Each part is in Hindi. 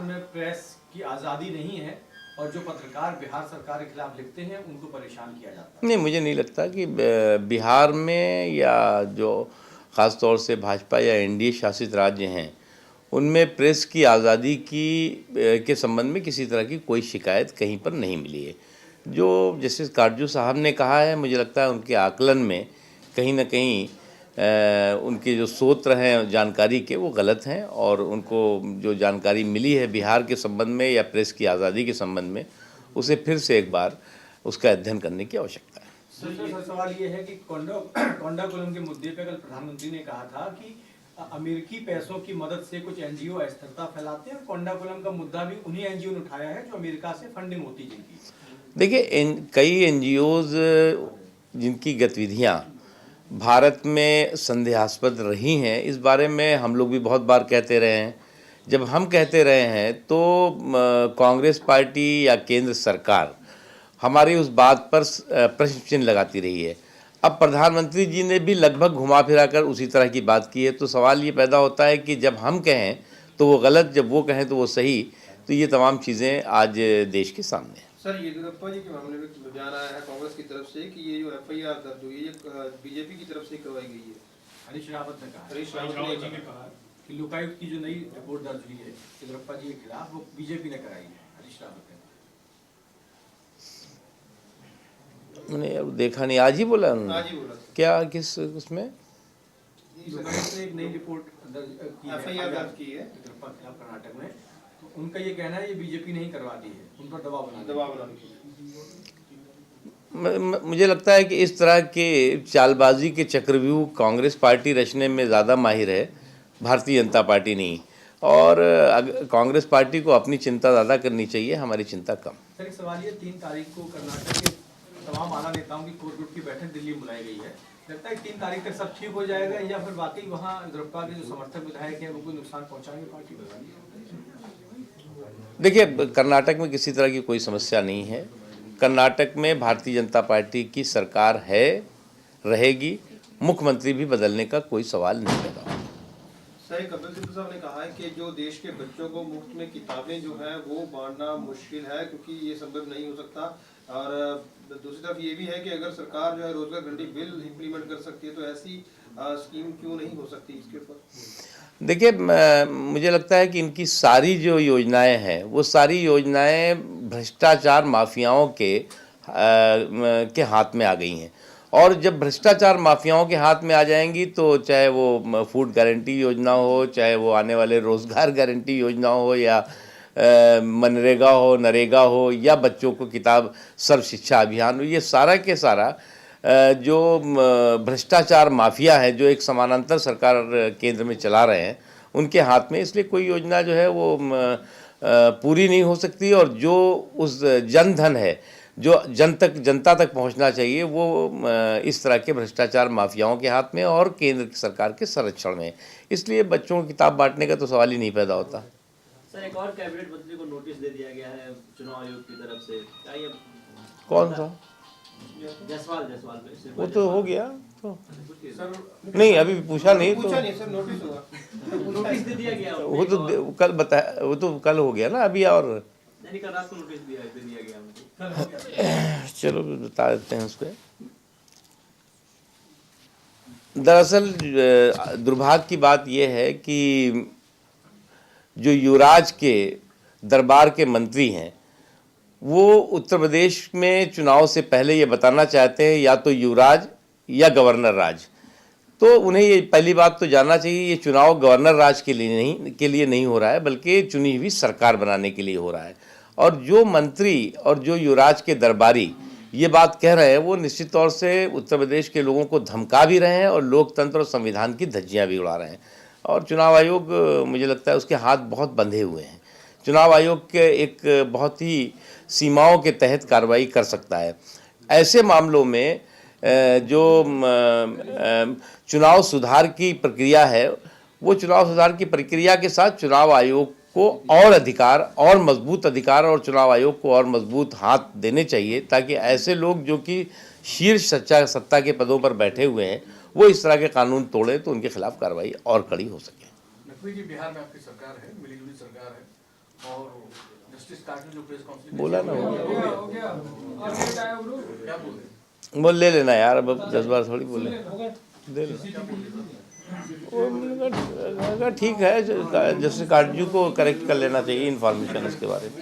में प्रेस की आज़ादी नहीं है और जो पत्रकार बिहार सरकार के खिलाफ लिखते हैं उनको परेशान किया जाता है। नहीं, मुझे नहीं लगता कि बिहार में या जो ख़ास तौर से भाजपा या एनडीए शासित राज्य हैं उनमें प्रेस की आज़ादी के संबंध में किसी तरह की कोई शिकायत कहीं पर नहीं मिली है। जो जस्टिस काटजू साहब ने कहा है, मुझे लगता है उनके आकलन में कहीं ना कहीं उनके जो स्रोत हैं जानकारी के वो गलत हैं, और उनको जो जानकारी मिली है बिहार के संबंध में या प्रेस की आज़ादी के संबंध में, उसे फिर से एक बार उसका अध्ययन करने की आवश्यकता है। दूसरा सवाल ये है कि कोंडाकुलम के मुद्दे पर कल प्रधानमंत्री ने कहा था कि अमेरिकी पैसों की मदद से कुछ एनजीओ अस्थिरता फैलाते हैं, और कोंडाकुलम का मुद्दा भी उन्हीं एनजीओ ने उठाया है जो अमेरिका से फंडिंग होती जिनकी। देखिए, कई एनजीओज जिनकी गतिविधियां भारत में संदेहास्पद रही हैं, इस बारे में हम लोग भी बहुत बार कहते रहे हैं। जब हम कहते रहे हैं तो कांग्रेस पार्टी या केंद्र सरकार हमारी उस बात पर प्रश्न चिन्ह लगाती रही है। अब प्रधानमंत्री जी ने भी लगभग घुमा फिरा कर उसी तरह की बात की है, तो सवाल ये पैदा होता है कि जब हम कहें तो वो गलत, जब वो कहें तो वो सही। तो ये तमाम चीज़ें आज देश के सामने हैं। सर, येदियुरप्पा जी के मामले में बयान आया है कांग्रेस की तरफ से कि ये जो एफआईआर दर्ज हुई है ये बीजेपी की तरफ से करवाई गई है। हरीश रावत ने कहा, हरीश रावत ने कहा कि लोकायुक्त की जो नई रिपोर्ट दर्ज हुई है येदियुरप्पा जी के खिलाफ वो बीजेपी ने कराई है। हरीश रावत ने मैंने अब देखा नहीं, आज ही बोला उन्होंने? आज ही बोला था। क्या, किस उसमें? लोकायुक्त ने एक नई रिपोर्ट एफआईआर दर्ज की है येदियुरप्पा के खिलाफ कर्नाटक में, तो उनका ये कहना है ये बीजेपी नहीं करवाती है, उन पर दबाव बनाने के लिए। मुझे लगता है कि इस तरह के चालबाजी के चक्रव्यूह कांग्रेस पार्टी रचने में ज़्यादा माहिर है, भारतीय जनता पार्टी नहीं। और कांग्रेस पार्टी को अपनी चिंता ज़्यादा करनी चाहिए, हमारी चिंता कम। सर, एक सवाल ये, 3 तारीख को कर्नाटक के तमाम आला नेताओं की कोर ग्रुप की बैठक दिल्ली में बुलाई गई है। लगता है 3 तारीख तक सब ठीक हो जाएगा, या फिर वाकई वहाँ येदियुरप्पा के जो समर्थक विधायक हैं वो कोई नुकसान पहुँचाएंगे पार्टी को? देखिए, कर्नाटक में किसी तरह की कोई समस्या नहीं है। कर्नाटक में भारतीय जनता पार्टी की सरकार है, रहेगी। मुख्यमंत्री भी बदलने का कोई सवाल नहीं पैदा होगा। सर, कपिल सिब्बल साहब ने कहा है कि जो देश के बच्चों को मुफ्त में किताबें जो है वो बांटना मुश्किल है, क्योंकि ये संभव नहीं हो सकता। और दूसरी तरफ ये भी है कि अगर सरकार जो है रोजगार गारंटी बिल इम्प्लीमेंट कर सकती है तो ऐसी स्कीम क्यों नहीं हो सकती इसके ऊपर? देखिए, मुझे लगता है कि इनकी सारी जो योजनाएं हैं वो सारी योजनाएं भ्रष्टाचार माफियाओं के हाथ में आ गई हैं। और जब भ्रष्टाचार माफियाओं के हाथ में आ जाएंगी तो चाहे वो फूड गारंटी योजना हो, चाहे वो आने वाले रोज़गार गारंटी योजना हो, या मनरेगा हो, नरेगा हो, या बच्चों को किताब सर्व शिक्षा अभियान हो, ये सारा के सारा जो भ्रष्टाचार माफिया है जो एक समानांतर सरकार केंद्र में चला रहे हैं उनके हाथ में, इसलिए कोई योजना जो है वो पूरी नहीं हो सकती। और जो उस जनधन है जो जनता तक पहुंचना चाहिए वो इस तरह के भ्रष्टाचार माफियाओं के हाथ में और केंद्र सरकार के संरक्षण में, इसलिए बच्चों को किताब बांटने का तो सवाल ही नहीं पैदा होता। सर, एक और कैबिनेट मंत्री को नोटिस दे दिया गया है चुनाव आयोग की तरफ से, क्या ये कौन सा? जायसवाल वो तो हो गया तो नहीं, अभी पूछा नहीं तो सर, नोटिस हुआ। नोटिस दे दिया गया, वो तो कल बताया, वो तो कल हो गया ना अभी। और नहीं, कल रात को नोटिस दे दिया गया मुझे। चलो बता देते हैं उसको। दरअसल दुर्भाग्य की बात यह है कि जो युवराज के दरबार के मंत्री हैं वो उत्तर प्रदेश में चुनाव से पहले ये बताना चाहते हैं या तो युवराज या गवर्नर राज। तो उन्हें ये पहली बात तो जानना चाहिए, ये चुनाव गवर्नर राज के लिए नहीं हो रहा है, बल्कि चुनी हुई सरकार बनाने के लिए हो रहा है। और जो मंत्री और जो युवराज के दरबारी ये बात कह रहे हैं वो निश्चित तौर से उत्तर प्रदेश के लोगों को धमका भी रहे हैं और लोकतंत्र और संविधान की धज्जियाँ भी उड़ा रहे हैं। और चुनाव आयोग, मुझे लगता है उसके हाथ बहुत बंधे हुए हैं। चुनाव आयोग के एक बहुत ही सीमाओं के तहत कार्रवाई कर सकता है। ऐसे मामलों में जो चुनाव सुधार की प्रक्रिया है वो चुनाव सुधार की प्रक्रिया के साथ चुनाव आयोग को और अधिकार, और मजबूत अधिकार, और चुनाव आयोग को और मजबूत हाथ देने चाहिए, ताकि ऐसे लोग जो कि शीर्ष सत्ता के पदों पर बैठे हुए हैं वो इस तरह के कानून तोड़े तो उनके खिलाफ कार्रवाई और कड़ी हो सके। नकवी जी, बिहार में आपकी सरकार है, मिलीजुली सरकार है, और जस्टिस कार्टन जो प्रेस कॉन्फ्रेंस बोला ना वो हो गया क्या बोल रहे बोल ले लेना यार, अब 10 बार थोड़ी बोले, दे लेना। वो मैंने कहा ठीक है, जस्टिस काटजू को करेक्ट कर लेना चाहिए इन्फॉर्मेशन इसके बारे में।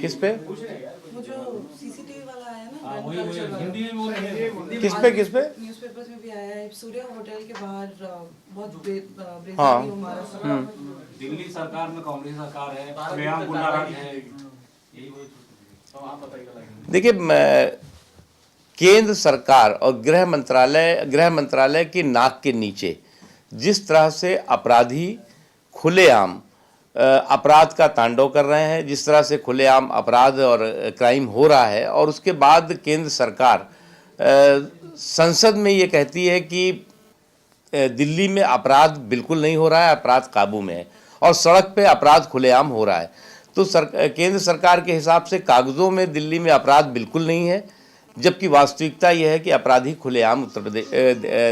किस पे वो जो सीसीटीवी वाला आया ना, हिंदी में बोल रहे हैं किस पे न्यूज़पेपर्स में भी आया है, सूर्या होटल के बाहर बहुत ब्रेकअप हाँ। हमारा दिल्ली सरकार में कांग्रेस सरकार है, खुलेआम गुंडाराज है, यही वही तो आप बताइएगा। देखिए, केंद्र सरकार और गृह मंत्रालय के नाक के नीचे जिस तरह से अपराधी खुलेआम अपराध का तांडव कर रहे हैं, जिस तरह से खुलेआम अपराध और क्राइम हो रहा है, और उसके बाद केंद्र सरकार संसद में ये कहती है कि दिल्ली में अपराध बिल्कुल नहीं हो रहा है, अपराध काबू में है, और सड़क पे अपराध खुलेआम हो रहा है। तो केंद्र सरकार के हिसाब से कागज़ों में दिल्ली में अपराध बिल्कुल नहीं है, जबकि वास्तविकता यह है कि अपराधी खुलेआम उत्तर प्रदेश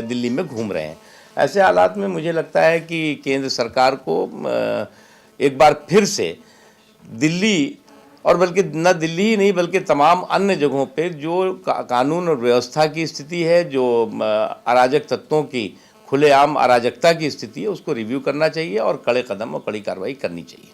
दिल्ली में घूम रहे हैं। ऐसे हालात में मुझे लगता है कि केंद्र सरकार को एक बार फिर से दिल्ली, और बल्कि न दिल्ली ही नहीं बल्कि तमाम अन्य जगहों पे जो कानून और व्यवस्था की स्थिति है, जो अराजक तत्वों की खुलेआम अराजकता की स्थिति है, उसको रिव्यू करना चाहिए और कड़े कदम और कड़ी कार्रवाई करनी चाहिए।